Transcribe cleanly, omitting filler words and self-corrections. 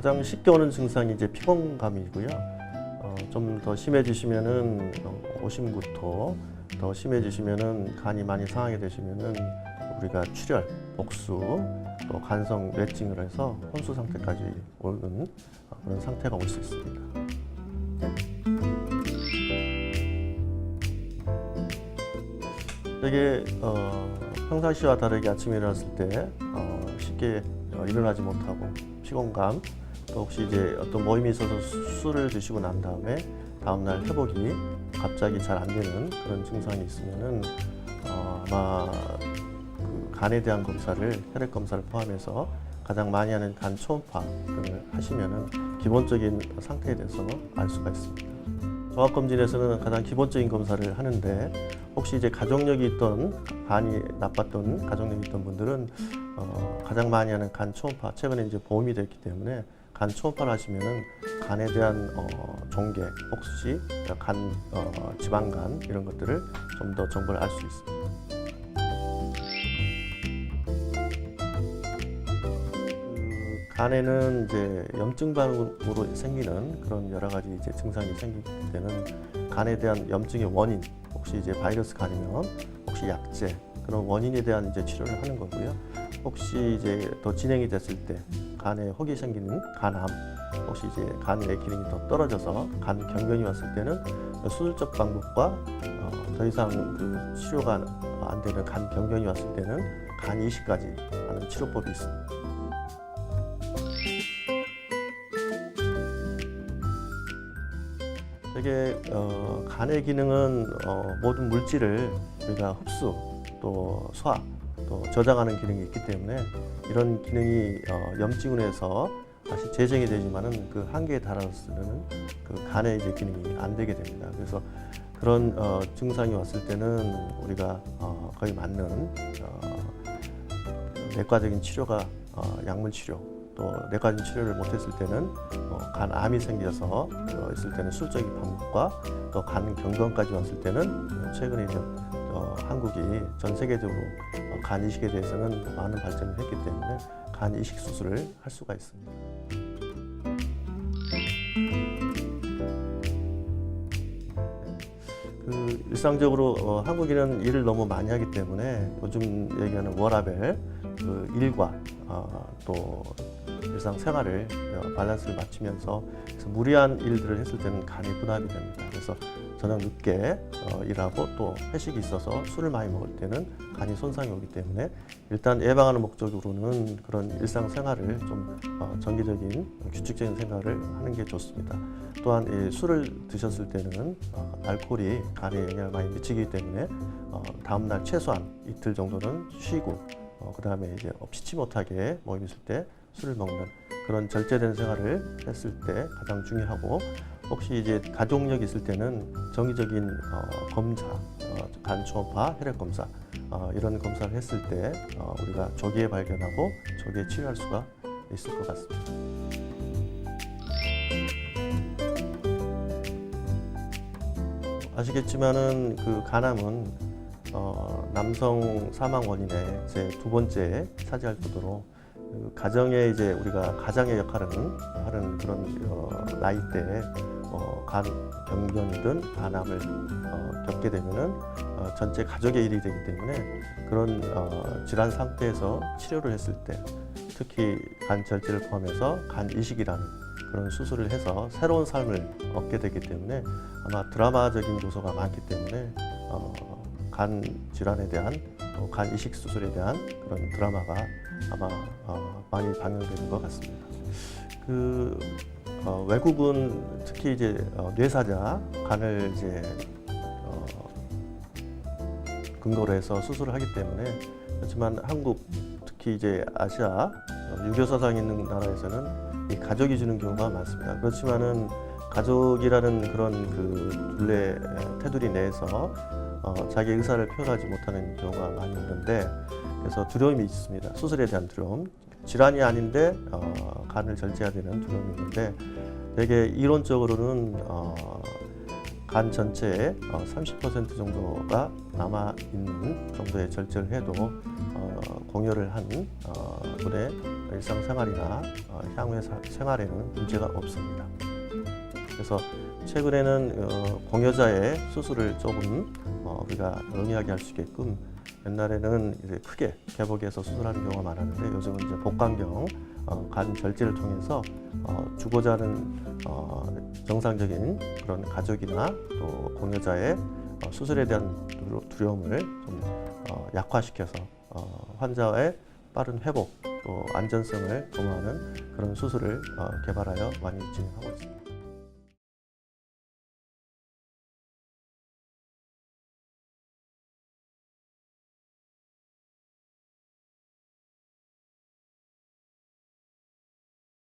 가장 쉽게 오는 증상이 이제 피곤감이고요. 좀 더 심해지시면은 오심구토, 더 심해지시면은 간이 많이 상하게 되시면은 우리가 출혈, 복수, 또 간성 뇌증을 해서 혼수 상태까지 오는 그런 상태가 올 수 있습니다. 되게 평상시와 다르게 아침에 일어났을 때 쉽게 일어나지 못하고 피곤감, 또 혹시 이제 어떤 모임이 있어서 술을 드시고 난 다음에 다음날 회복이 갑자기 잘 안 되는 그런 증상이 있으면은 아마 그 간에 대한 검사를, 혈액 검사를 포함해서 가장 많이 하는 간 초음파 등을 하시면은 기본적인 상태에 대해서 알 수가 있습니다. 종합검진에서는 가장 기본적인 검사를 하는데, 혹시 이제 가족력이 있던, 간이 나빴던 가족력이 있던 분들은 가장 많이 하는 간 초음파, 최근에 이제 보험이 됐기 때문에 간 초음파를 하시면은 간에 대한 종계, 혹시 간, 지방간 이런 것들을 좀 더 정보를 알 수 있습니다. 간에는 이제 염증 반응으로 생기는 그런 여러 가지 이제 증상이 생기게 되는 간에 대한 염증의 원인, 혹시 이제 바이러스 간이면 혹시 약제, 그런 원인에 대한 이제 치료를 하는 거고요. 혹시 이제 더 진행이 됐을 때 간에 혹이 생기는 간암, 혹시 이제 간의 기능이 더 떨어져서 간 경변이 왔을 때는 수술적 방법과 더 이상 그 치료가 안 되는 간 경변이 왔을 때는 간 이식까지 하는 치료법이 있습니다. 되게 간의 기능은 모든 물질을 우리가 흡수, 또 소화, 또 저장하는 기능이 있기 때문에 이런 기능이 염증으로 해서 다시 재생이 되지만은 그 한계에 달았을 때는 그 간의 이제 기능이 안 되게 됩니다. 그래서 그런 증상이 왔을 때는 우리가 거의 맞는 내과적인 치료가 약물 치료, 또 내과적인 치료를 못했을 때는 간암이 생겨서 있을 때는 술적인 방법과 또 간 경변까지 왔을 때는 최근에 이제 한국이 전 세계적으로 간 이식에 대해서는 많은 발전을 했기 때문에 간 이식 수술을 할 수가 있습니다. 그 일상적으로 한국인은 일을 너무 많이 하기 때문에 요즘 얘기하는 워라밸, 그 일과 또 일상 생활을 밸런스를 맞추면서 무리한 일들을 했을 때는 간이 부담이 됩니다. 그래서 저녁 늦게 일하고 또 회식이 있어서 술을 많이 먹을 때는 간이 손상이 오기 때문에 일단 예방하는 목적으로는 그런 일상 생활을 좀 정기적인 규칙적인 생활을 하는 게 좋습니다. 또한 이 술을 드셨을 때는 알코올이 간에 영향을 많이 미치기 때문에 다음날 최소한 이틀 정도는 쉬고 그 다음에 이제 피치 못하게 모임 있을 때 술을 먹는 그런 절제된 생활을 했을 때 가장 중요하고, 혹시 이제 가족력이 있을 때는 정기적인 검사, 간 초음파, 혈액 검사 이런 검사를 했을 때 우리가 조기에 발견하고 조기에 치료할 수가 있을 것 같습니다. 아시겠지만은 그 간암은 남성 사망 원인의 제 두 번째에 차지할 정도로 그 가정에 이제 우리가 가장의 역할을 하는 그런 나이대에 간 경변이든 간암을 겪게 되면은 전체 가족의 일이 되기 때문에 그런 질환 상태에서 치료를 했을 때, 특히 간 절제를 포함해서 간 이식이라는 그런 수술을 해서 새로운 삶을 얻게 되기 때문에 아마 드라마적인 요소가 많기 때문에 간 질환에 대한 또 간 이식 수술에 대한 그런 드라마가 아마 많이 방영되는 것 같습니다. 그 외국은 특히 이제 뇌사자 간을 이제 근거로 해서 수술을 하기 때문에, 그렇지만 한국, 특히 이제 아시아 유교 사상이 있는 나라에서는 이 가족이 주는 경우가 많습니다. 그렇지만은 가족이라는 그런 그 둘레 테두리 내에서 자기 의사를 표현하지 못하는 경우가 많이 있는데, 그래서 두려움이 있습니다. 수술에 대한 두려움. 질환이 아닌데 간을 절제해야 되는 두려움이 있는데, 되게 이론적으로는 간 전체의 30% 정도가 남아있는 정도의 절제를 해도 공여를 한 분의 일상생활이나 향후의 생활에는 문제가 없습니다. 그래서 최근에는 공여자의 수술을 조금 우리가 영리하게 할 수 있게끔 옛날에는 이제 크게 개복해서 수술하는 경우가 많았는데 요즘은 이제 복강경 간 절제를 통해서 주고자는 정상적인 그런 가족이나 또 공여자의 수술에 대한 두려움을 좀 약화시켜서 환자의 빠른 회복 또 안전성을 도모하는 그런 수술을 개발하여 많이 진행하고 있습니다.